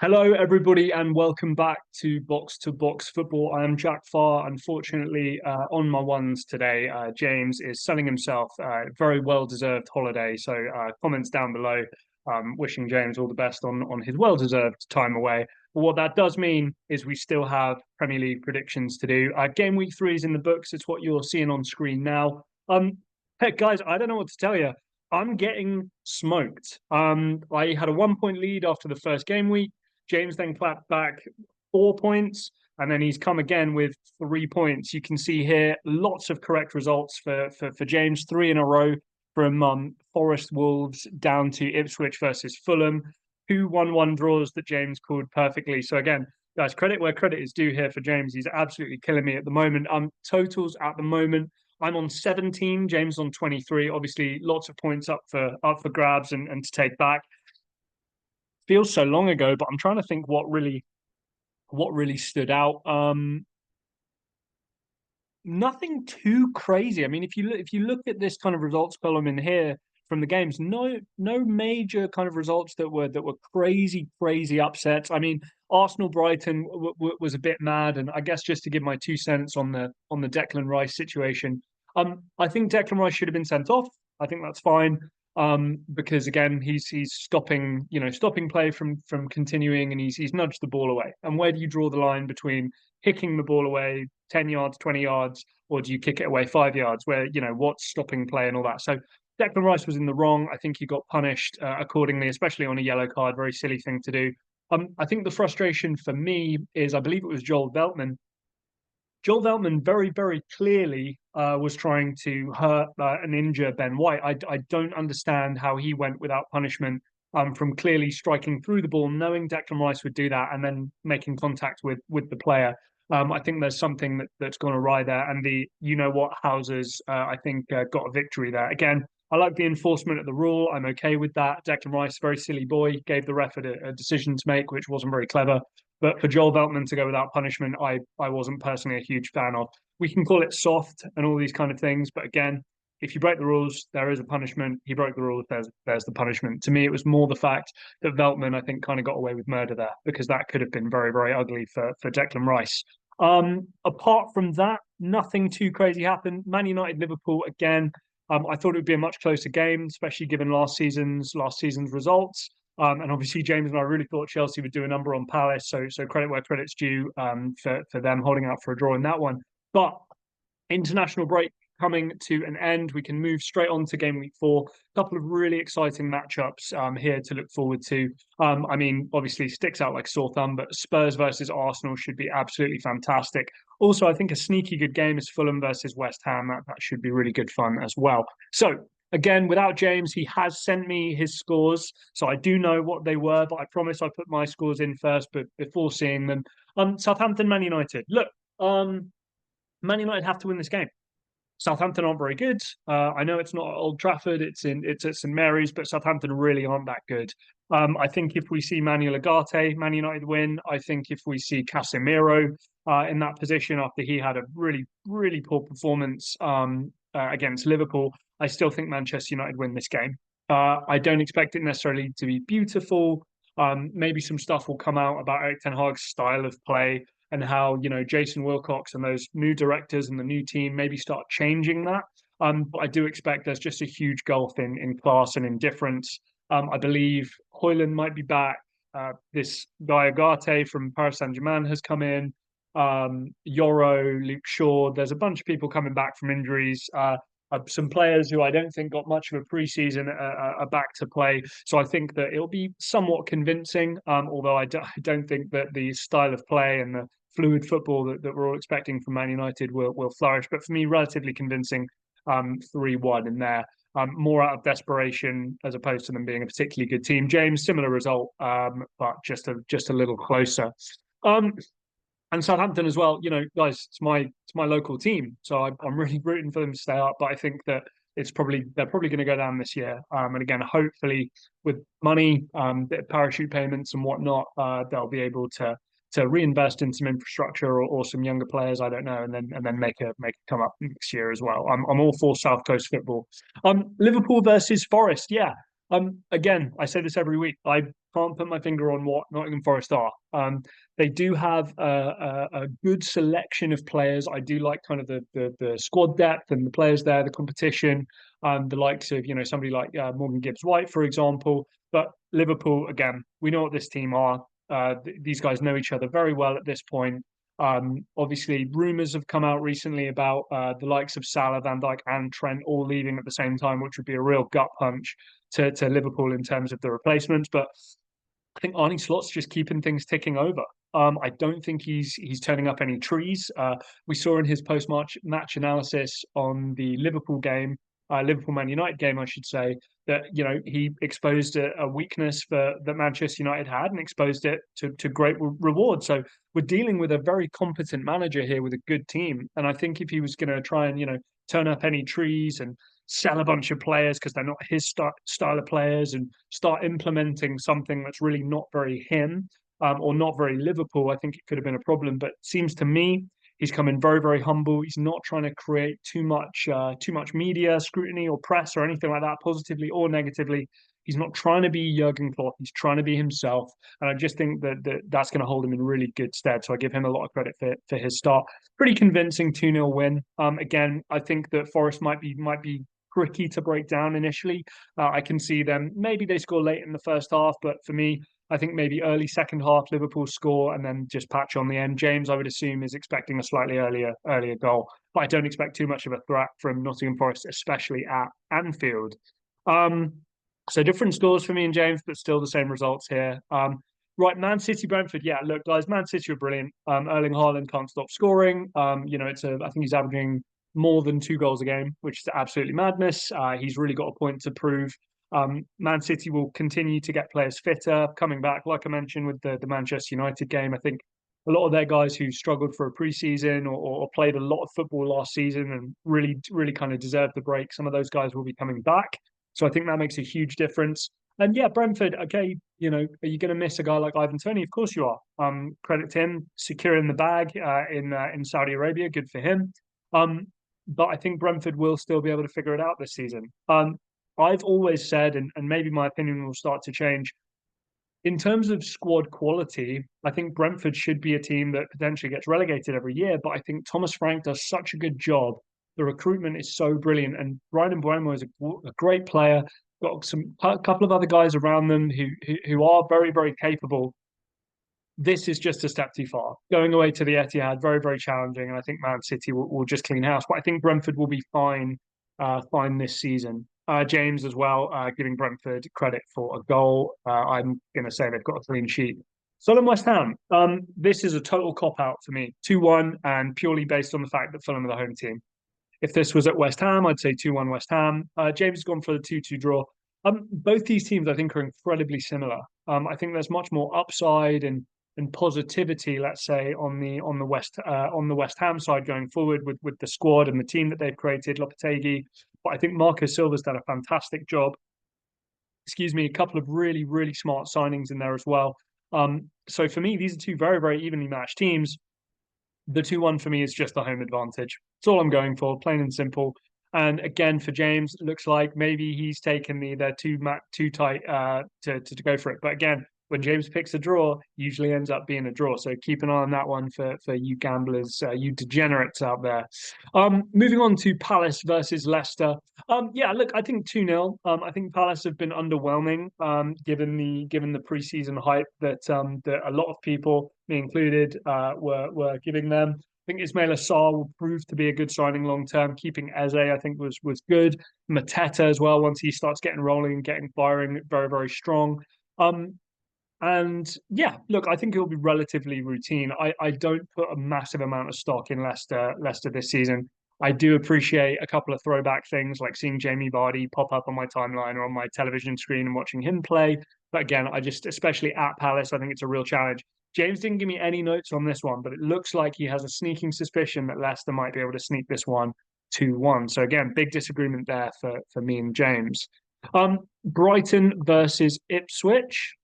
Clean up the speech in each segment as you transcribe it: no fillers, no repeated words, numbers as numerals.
Hello, everybody, and welcome back to Box Football. I am Jack Farr. Unfortunately, on my ones today, James is selling himself a very well-deserved holiday. So, comments down below, wishing James all the best on his well-deserved time away. But what that does mean is we still have Premier League predictions to do. Game week 3 is in the books. It's what you're seeing on screen now. Heck, guys, I don't know what to tell you. I'm getting smoked. I had a 1 point lead after the first game week. James then clapped back 4 points, and then he's come again with 3 points. You can see here lots of correct results for James, three in a row from Forest Wolves down to Ipswich versus Fulham. Two 1-1 draws that James called perfectly. So again, guys, credit where credit is due here for James. He's absolutely killing me at the moment. Totals at the moment. I'm on 17, James on 23. Obviously, lots of points up for grabs and to take back. Feels so long ago, but I'm trying to think what really stood out. Nothing too crazy. I mean, if you look at this kind of results column in here from the games, no major kind of results that were crazy upsets. I mean, Arsenal Brighton was a bit mad, and I guess just to give my 2 cents on the Declan Rice situation, I think Declan Rice should have been sent off. I think that's fine. Because again, he's stopping play from continuing, and he's nudged the ball away. And where do you draw the line between kicking the ball away 10 yards, 20 yards, or do you kick it away 5 yards? Where what's stopping play and all that. So Declan Rice was in the wrong. I think he got punished accordingly, especially on a yellow card. Very silly thing to do. I think the frustration for me is I believe it was Joel Veltman. Joel Veltman very clearly was trying to hurt and injure Ben White. I don't understand how he went without punishment from clearly striking through the ball, knowing Declan Rice would do that, and then making contact with the player. I think there's something that's gone awry there, and the what houses I think got a victory there. Again, I like the enforcement of the rule. I'm okay with that. Declan Rice, very silly boy, gave the ref a decision to make, which wasn't very clever. But for Joel Veltman to go without punishment, I wasn't personally a huge fan of. We can call it soft and all these kind of things, but again, if you break the rules, there is a punishment. He broke the rules, there's the punishment. To me, it was more the fact that Veltman, I think, kind of got away with murder there, because that could have been very ugly for Declan Rice. Apart from that, nothing too crazy happened. Man United Liverpool again. I thought it would be a much closer game, especially given last season's results. And obviously, James and I really thought Chelsea would do a number on Palace. So credit where credit's due for them holding out for a draw in that one. But international break coming to an end, we can move straight on to game week 4. A couple of really exciting matchups here to look forward to. I mean, obviously sticks out like sore thumb, but Spurs versus Arsenal should be absolutely fantastic. Also, I think a sneaky good game is Fulham versus West Ham. That should be really good fun as well. So again, without James, he has sent me his scores, so I do know what they were, but I promise I put my scores in first, but before seeing them. Southampton, Man United. Look, Man United have to win this game. Southampton aren't very good. I know it's not at Old Trafford; it's at St Mary's, but Southampton really aren't that good. I think if we see Manuel Ugarte, Man United win. I think if we see Casemiro in that position after he had a really poor performance against Liverpool, I still think Manchester United win this game. I don't expect it necessarily to be beautiful. Maybe some stuff will come out about Erik Ten Hag's style of play and how Jason Wilcox and those new directors and the new team maybe start changing that. But I do expect there's just a huge gulf in class and in difference. I believe Højlund might be back. This guy Ugarte from Paris Saint-Germain has come in. Yoro, Luke Shaw. There's a bunch of people coming back from injuries. Some players who I don't think got much of a preseason are back to play. So I think that it'll be somewhat convincing, although I don't think that the style of play and the fluid football that we're all expecting from Man United will flourish. But for me, relatively convincing 3-1 in there. More out of desperation as opposed to them being a particularly good team. James, similar result, but just a little closer. And Southampton as well, guys, it's my local team, so I'm really rooting for them to stay up. But I think that they're probably going to go down this year. And again, hopefully with money, bit of parachute payments and whatnot, they'll be able to reinvest in some infrastructure or some younger players. I don't know, and then make a come up next year as well. I'm all for South Coast football. Liverpool versus Forest, yeah. Again, I say this every week. I can't put my finger on what Nottingham Forest are. They do have a good selection of players. I do like kind of the squad depth and the players there, the competition, the likes of somebody like Morgan Gibbs White, for example. But Liverpool, again, we know what this team are. These guys know each other very well at this point. Obviously, rumours have come out recently about the likes of Salah, Van Dijk, and Trent all leaving at the same time, which would be a real gut punch to Liverpool in terms of the replacements. But I think Arne Slot's just keeping things ticking over. I don't think he's turning up any trees. We saw in his post-match analysis on the Liverpool game, Liverpool Man United game, I should say, that he exposed a weakness that Manchester United had and exposed it to great reward. So we're dealing with a very competent manager here with a good team, and I think if he was going to try and turn up any trees and sell a bunch of players because they're not his style of players and start implementing something that's really not very him or not very Liverpool, I think it could have been a problem. But it seems to me he's coming very, very humble. He's not trying to create too much media scrutiny or press or anything like that, positively or negatively. He's not trying to be Jurgen Klopp. He's trying to be himself, and I just think that's going to hold him in really good stead. So I give him a lot of credit for his start. Pretty convincing 2-0 win. Again, I think that Forest might be tricky to break down initially. I can see them. Maybe they score late in the first half, but for me, I think maybe early second half Liverpool score and then just patch on the end. James, I would assume, is expecting a slightly earlier goal, but I don't expect too much of a threat from Nottingham Forest, especially at Anfield. So different scores for me and James, but still the same results here. Right, Man City, Brentford. Yeah, look, guys, Man City are brilliant. Erling Haaland can't stop scoring. I think he's averaging more than 2 goals a game, which is absolutely madness. He's really got a point to prove. Man City will continue to get players fitter, coming back, like I mentioned, with the Manchester United game. I think a lot of their guys who struggled for a preseason or played a lot of football last season and really, really kind of deserved the break, some of those guys will be coming back. So I think that makes a huge difference. And yeah, Brentford, okay, are you going to miss a guy like Ivan Toney? Of course you are. Credit to him securing the bag in Saudi Arabia. Good for him. But I think Brentford will still be able to figure it out this season. I've always said, and maybe my opinion will start to change, in terms of squad quality, I think Brentford should be a team that potentially gets relegated every year. But I think Thomas Frank does such a good job. The recruitment is so brilliant, and Brian Mbeumo is a great player. Got a couple of other guys around them who are very, very capable. This is just a step too far. Going away to the Etihad, very, very challenging, and I think Man City will just clean house. But I think Brentford will be fine this season. James as well, giving Brentford credit for a goal. I'm going to say they've got a clean sheet. Fulham West Ham. This is a total cop out for me. 2-1, and purely based on the fact that Fulham are the home team. If this was at West Ham, I'd say 2-1 West Ham. James has gone for the 2-2 draw. Both these teams, I think, are incredibly similar. I think there's much more upside and positivity, let's say, on the West Ham side going forward with the squad and the team that they've created, Lopetegui. But I think Marco Silva's done a fantastic job. Excuse me, a couple of really, really smart signings in there as well. So for me, these are two very, very evenly matched teams. The 2-1 for me is just the home advantage. It's all I'm going for, plain and simple. And again, for James, it looks like maybe he's taken they're too tight to go for it. But again, when James picks a draw, usually ends up being a draw. So keep an eye on that one for you gamblers, you degenerates out there. Moving on to Palace versus Leicester. Yeah, look, I think 2-0. I think Palace have been underwhelming, given the preseason hype that a lot of people, me included, were giving them. I think Ismail Assar will prove to be a good signing long term. Keeping Eze, I think, was good. Mateta as well, once he starts getting rolling and getting firing, very, very strong. And yeah, look, I think it'll be relatively routine. I don't put a massive amount of stock in Leicester this season. I do appreciate a couple of throwback things like seeing Jamie Vardy pop up on my timeline or on my television screen and watching him play. But again, especially at Palace, I think it's a real challenge. James didn't give me any notes on this one, but it looks like he has a sneaking suspicion that Leicester might be able to sneak this one 2-1. So again, big disagreement there for me and James. Brighton versus Ipswich.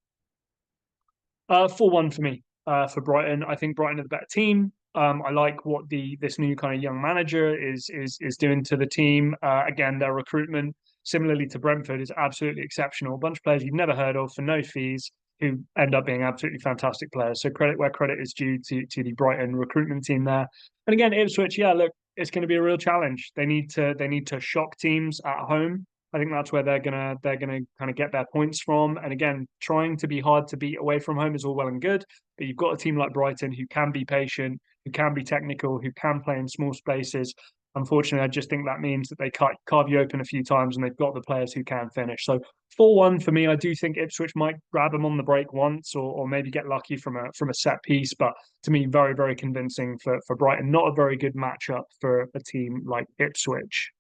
4-1 for me, for Brighton. I think Brighton are the better team. I like what this new kind of young manager is doing to the team. Again, their recruitment, similarly to Brentford, is absolutely exceptional. A bunch of players you've never heard of for no fees. who end up being absolutely fantastic players. So credit where credit is due to the Brighton recruitment team there. And again, Ipswich, yeah, look, it's going to be a real challenge. They need to shock teams at home. I think that's where they're gonna kind of get their points from. And again, trying to be hard to beat away from home is all well and good, but you've got a team like Brighton who can be patient, who can be technical, who can play in small spaces. Unfortunately, I just think that means that they carve you open a few times, and they've got the players who can finish. So 4-1 for me. I do think Ipswich might grab them on the break once, or maybe get lucky from a set piece. But to me, very very convincing for Brighton. Not a very good matchup for a team like Ipswich.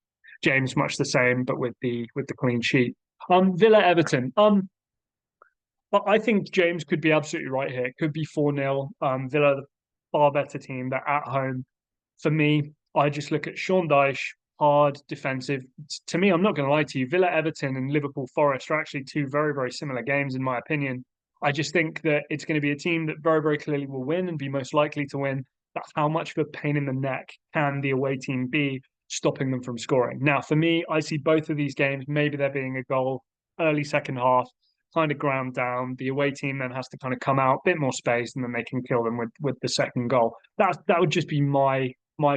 James, much the same, but with the clean sheet. Villa Everton. But I think James could be absolutely right here. It could be 4-0. Villa, the far better team. They're at home. For me, I just look at Sean Dyche, hard, defensive. To me, I'm not going to lie to you, Villa Everton and Liverpool Forest are actually two very, very similar games, in my opinion. I just think that it's going to be a team that very, very clearly will win and be most likely to win. But how much of a pain in the neck can the away team be, stopping them from scoring? Now, for me, I see both of these games, maybe there being a goal early second half, kind of ground down. The away team then has to kind of come out, a bit more space, and then they can kill them with the second goal. That would just be my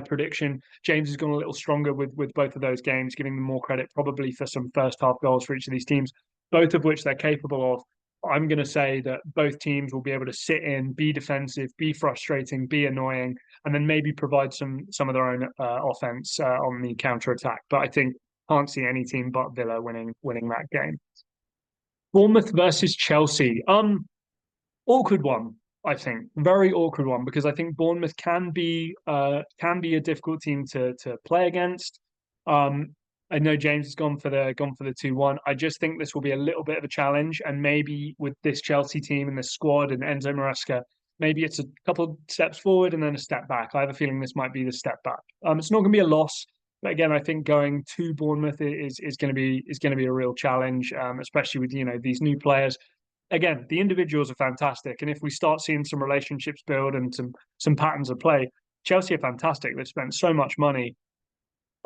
prediction. James has gone a little stronger with both of those games, giving them more credit probably for some first half goals for each of these teams, both of which they're capable of. I'm going to say that both teams will be able to sit in, be defensive, be frustrating, be annoying, and then maybe provide some of their own offense on the counter attack. But I think can't see any team but Villa winning that game. Bournemouth versus Chelsea. Awkward one, I think. Very awkward one because I think Bournemouth can be a difficult team to play against. I know James has gone for the 2-1. I just think this will be a little bit of a challenge, and maybe with this Chelsea team and the squad and Enzo Maresca, maybe it's a couple steps forward and then a step back. I have a feeling this might be the step back. It's not going to be a loss, but again, I think going to Bournemouth is going to be a real challenge, especially with these new players. Again, the individuals are fantastic, and if we start seeing some relationships build and some patterns of play, Chelsea are fantastic. They've spent so much money.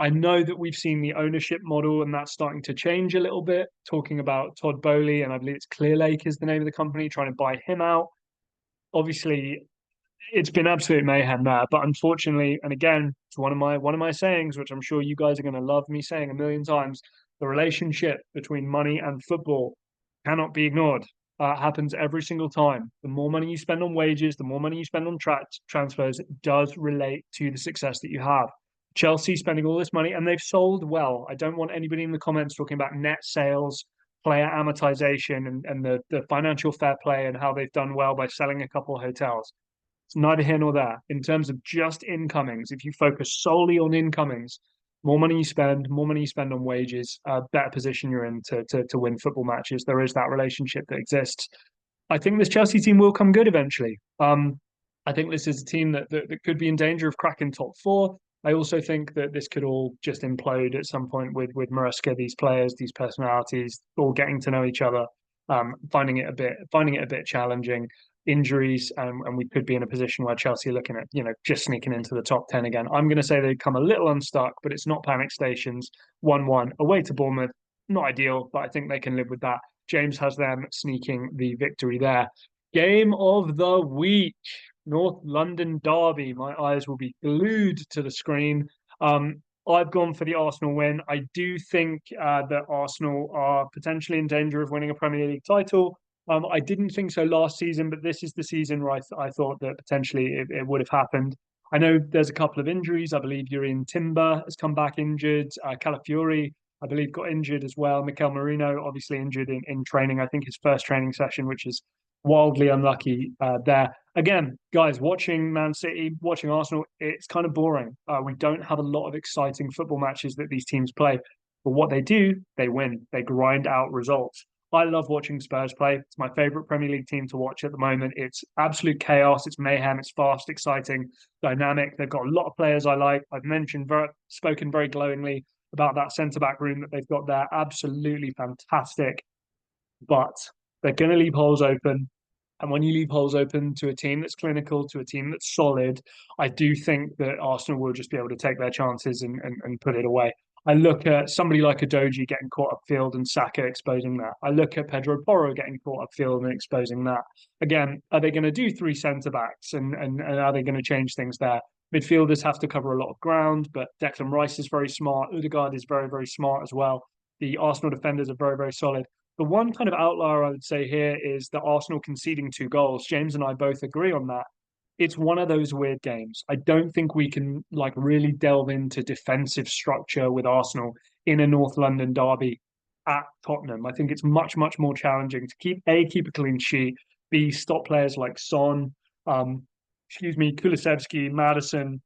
I know that we've seen the ownership model, and that's starting to change a little bit. Talking about Todd Bowley, and I believe it's Clearlake is the name of the company, trying to buy him out. Obviously, it's been absolute mayhem there. But unfortunately, and again, it's one of my sayings, which I'm sure you guys are going to love me saying a million times, the relationship between money and football cannot be ignored. Happens every single time. The more money you spend on wages, the more money you spend on transfers, it does relate to the success that you have. Chelsea spending all this money, and they've sold well. I don't want anybody in the comments talking about net sales, player amortization, and the financial fair play and how they've done well by selling a couple of hotels. It's neither here nor there. In terms of just incomings, if you focus solely on incomings, more money you spend on wages, better position you're in to win football matches. There is that relationship that exists. I think this Chelsea team will come good eventually. I think this is a team that could be in danger of cracking top four. I also think that this could all just implode at some point with Maresca, these players, these personalities, all getting to know each other, finding it a bit challenging. Injuries, and we could be in a position where Chelsea are looking at just sneaking into the top 10 again. I'm going to say they come a little unstuck, but it's not panic stations. 1-1 away to Bournemouth, not ideal, but I think they can live with that. James has them sneaking the victory there. Game of the week. North London derby. My eyes will be glued to the screen. I've gone for the Arsenal win. I do think that Arsenal are potentially in danger of winning a Premier League title. I didn't think so last season, but this is the season where I thought that potentially it would have happened. I know there's a couple of injuries. I believe Yurian Timber has come back injured. Calafiori, I believe, got injured as well. Mikel Merino, obviously injured in training. I think his first training session, which is wildly unlucky there. Again, guys, watching Man City, watching Arsenal, it's kind of boring. We don't have a lot of exciting football matches that these teams play. But what they do, they win. They grind out results. I love watching Spurs play. It's my favorite Premier League team to watch at the moment. It's absolute chaos. It's mayhem. It's fast, exciting, dynamic. They've got a lot of players I like. I've spoken very glowingly about that centre-back room that they've got there. Absolutely fantastic. But they're going to leave holes open. And when you leave holes open to a team that's clinical, to a team that's solid, I do think that Arsenal will just be able to take their chances and put it away. I look at somebody like Adoji getting caught upfield and Saka exposing that. I look at Pedro Porro getting caught upfield and exposing that. Again, are they going to do three centre backs and are they going to change things there? Midfielders have to cover a lot of ground, but Declan Rice is very smart. Odegaard is very, very smart as well. The Arsenal defenders are very, very solid. The one kind of outlier I would say here is the Arsenal conceding two goals. James and I both agree on that. It's one of those weird games. I don't think we can like really delve into defensive structure with Arsenal in a North London derby at Tottenham. I think it's much, much more challenging to keep a clean sheet, B, stop players like Son, um, Kulusevski, Madison,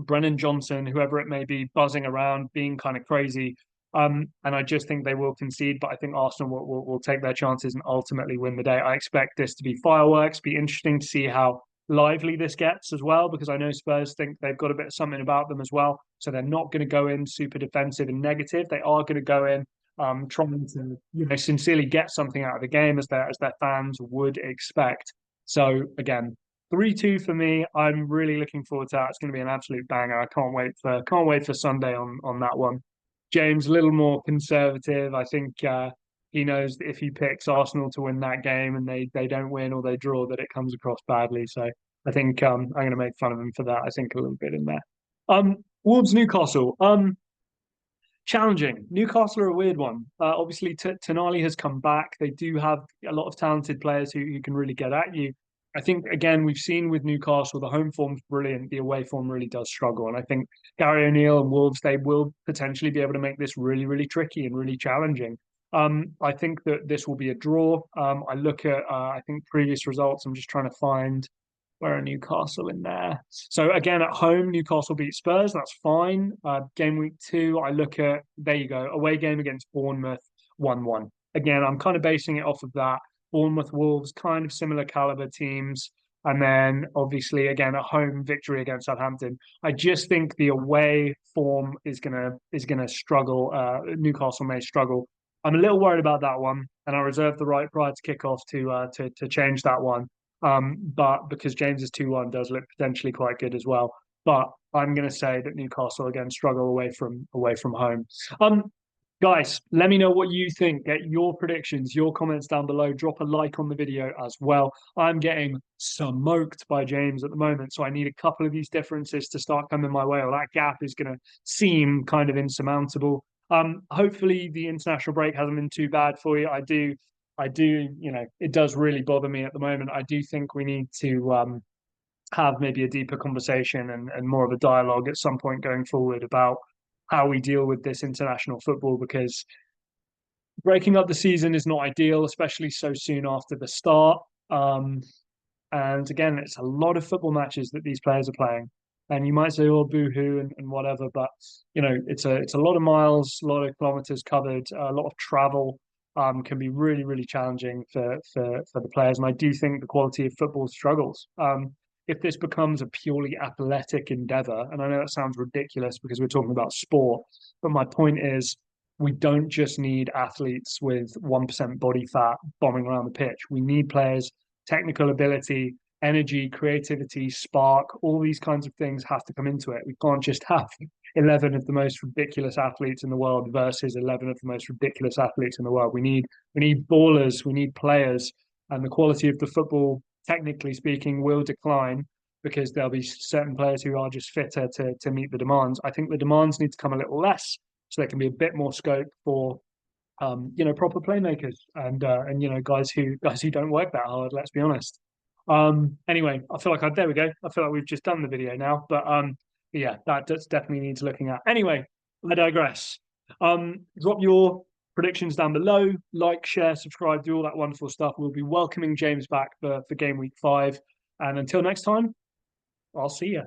Brennan Johnson, whoever it may be, buzzing around, being kind of crazy. And I just think they will concede, but I think Arsenal will take their chances and ultimately win the day. I expect this to be fireworks, be interesting to see how lively this gets as well, because I know Spurs think they've got a bit of something about them as well. So they're not going to go in super defensive and negative. They are going to go in trying to sincerely get something out of the game as their fans would expect. So again, 3-2 for me. I'm really looking forward to that. It's going to be an absolute banger. I can't wait for Sunday on that one. James, a little more conservative. I think he knows that if he picks Arsenal to win that game and they don't win or they draw, that it comes across badly. So I think I'm going to make fun of him for that. I think a little bit in there. Wolves Newcastle. Challenging. Newcastle are a weird one. Obviously, Tonali has come back. They do have a lot of talented players who can really get at you. I think, again, we've seen with Newcastle, the home form's brilliant. The away form really does struggle. And I think Gary O'Neill and Wolves, they will potentially be able to make this really, really tricky and really challenging. I think that this will be a draw. I look at, I think, previous results. I'm just trying to find where are Newcastle in there. So again, at home, Newcastle beat Spurs. That's fine. Game week 2, I look at, there you go, away game against Bournemouth, 1-1. Again, I'm kind of basing it off of that. Bournemouth, Wolves, kind of similar caliber teams. And then obviously, again, a home victory against Southampton. I just think the away form is gonna struggle. Newcastle may struggle. I'm a little worried about that one, and I reserve the right prior to kick off to change that one. But because James's 2-1 does look potentially quite good as well. But I'm going to say that Newcastle again struggle away from home. Guys, let me know what you think. Get your predictions, your comments down below. Drop a like on the video as well. I'm getting smoked by James at the moment, so I need a couple of these differences to start coming my way, or that gap is going to seem kind of insurmountable. Hopefully the international break hasn't been too bad for you. I do, it does really bother me at the moment. I do think we need to have maybe a deeper conversation and more of a dialogue at some point going forward about how we deal with this international football, because breaking up the season is not ideal, especially so soon after the start. And again, it's a lot of football matches that these players are playing. And you might say, "Oh, boo-hoo," and whatever, but it's a lot of miles, a lot of kilometers covered, a lot of travel. Can be really, really challenging for the players. And I do think the quality of football struggles. If this becomes a purely athletic endeavor, and I know that sounds ridiculous because we're talking about sport, but my point is we don't just need athletes with 1% body fat bombing around the pitch. We need players, technical ability, energy, creativity, spark, all these kinds of things have to come into it. We can't just have 11 of the most ridiculous athletes in the world versus 11 of the most ridiculous athletes in the world. We need ballers, we need players, and the quality of the football, technically speaking, will decline because there'll be certain players who are just fitter to meet the demands. I think the demands need to come a little less, so there can be a bit more scope for proper playmakers and guys who don't work that hard. Let's be honest. Anyway, I feel like there we go. I feel like we've just done the video now, but yeah, that does definitely needs looking at. Anyway, I digress. Drop your predictions down below. Like, share, subscribe, do all that wonderful stuff. We'll be welcoming James back for game week 5. And until next time, I'll see you.